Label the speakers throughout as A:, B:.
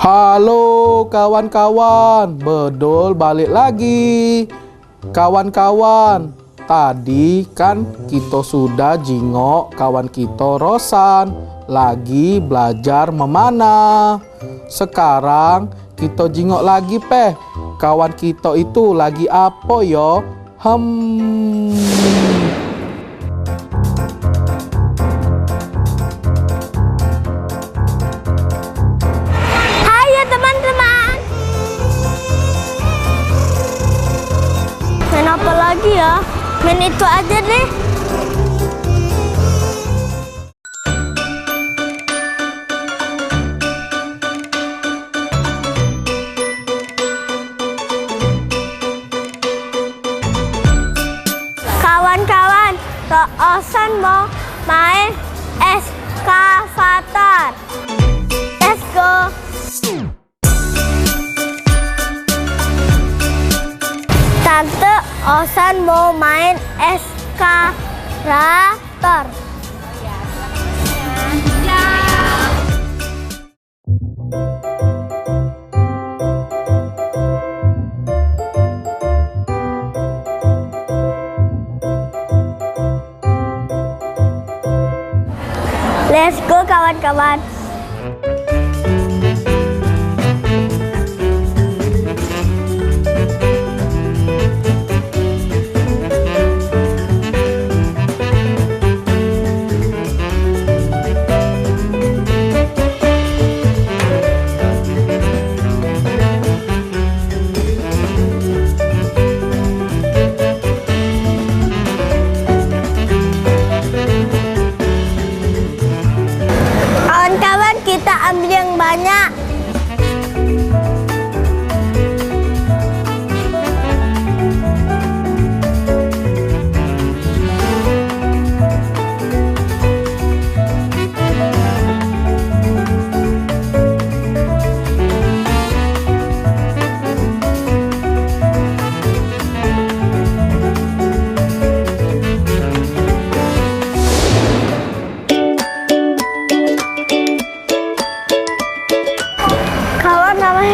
A: Halo kawan-kawan, bedol balik lagi. Kawan-kawan, tadi kan kita sudah jingok kawan kita Rosan lagi belajar memanah. Sekarang kita jingok lagi kawan kita itu lagi apa yo?
B: Apa lagi ya? Main itu aja deh. Kawan-kawan, Rosan mau main eskavator. Let's go. Tante Osan mau main eskalator. Let's go kawan-kawan. Kita ambil yang banyak.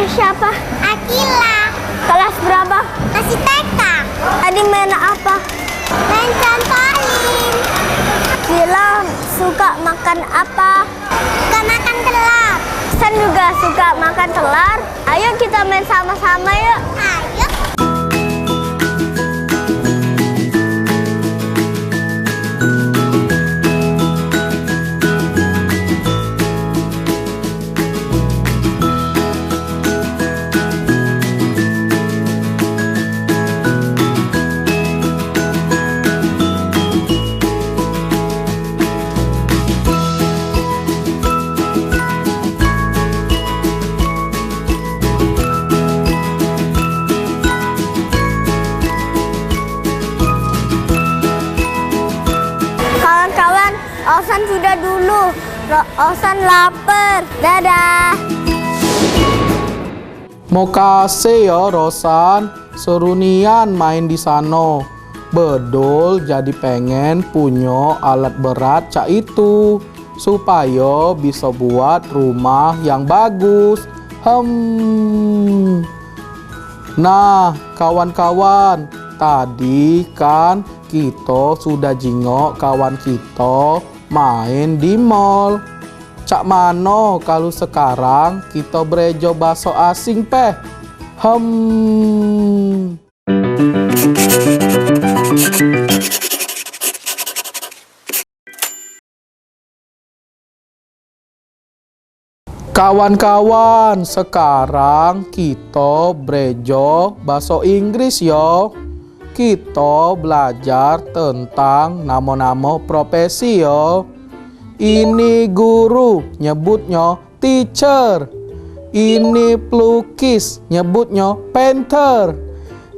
B: Siapa? Akila. Kelas berapa? Masih TK. Tadi main apa? Main trampolin. Akila suka makan apa? Suka makan telur. San juga suka makan telur. Ayo kita main sama-sama yuk. Ayo. Osan sudah dulu. Osan lapar. Dadah.
A: Mau kasih ya Rosan, serunian main di sana. Bedol jadi pengen punya alat berat cak itu supaya bisa buat rumah yang bagus. Nah, kawan-kawan, tadi kan kita sudah jingok kawan kita main di mall. Cak mano kalau sekarang kita berejo bakso asing Kawan-kawan, sekarang kita berejo bakso Inggris yo. Kita belajar tentang nama-nama profesi yo. Ini guru, nyebutnya teacher. Ini pelukis, nyebutnya painter.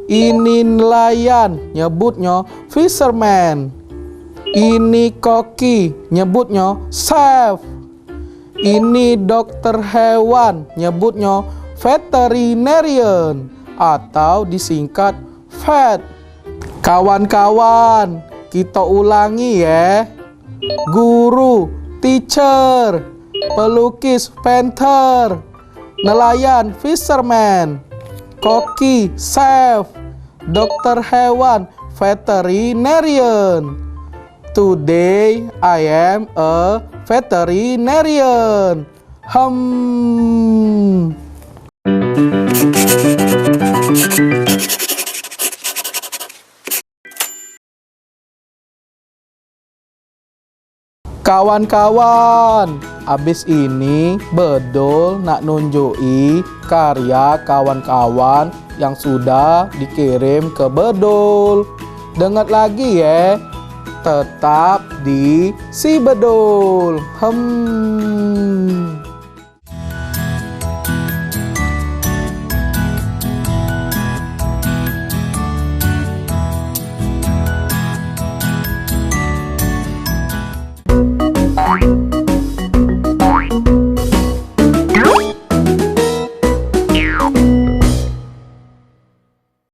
A: Ini nelayan, nyebutnya fisherman. Ini koki, nyebutnya chef. Ini dokter hewan, nyebutnya veterinarian atau disingkat vet. Kawan-kawan, kita ulangi ya. Guru, teacher. Pelukis, painter. Nelayan, fisherman. Koki, chef. Dokter hewan, veterinarian. Today I am a veterinarian. Kawan-kawan, abis ini Bedul nak nunjui karya kawan-kawan yang sudah dikirim ke Bedul. Dengar lagi ya, tetap di Si Bedul.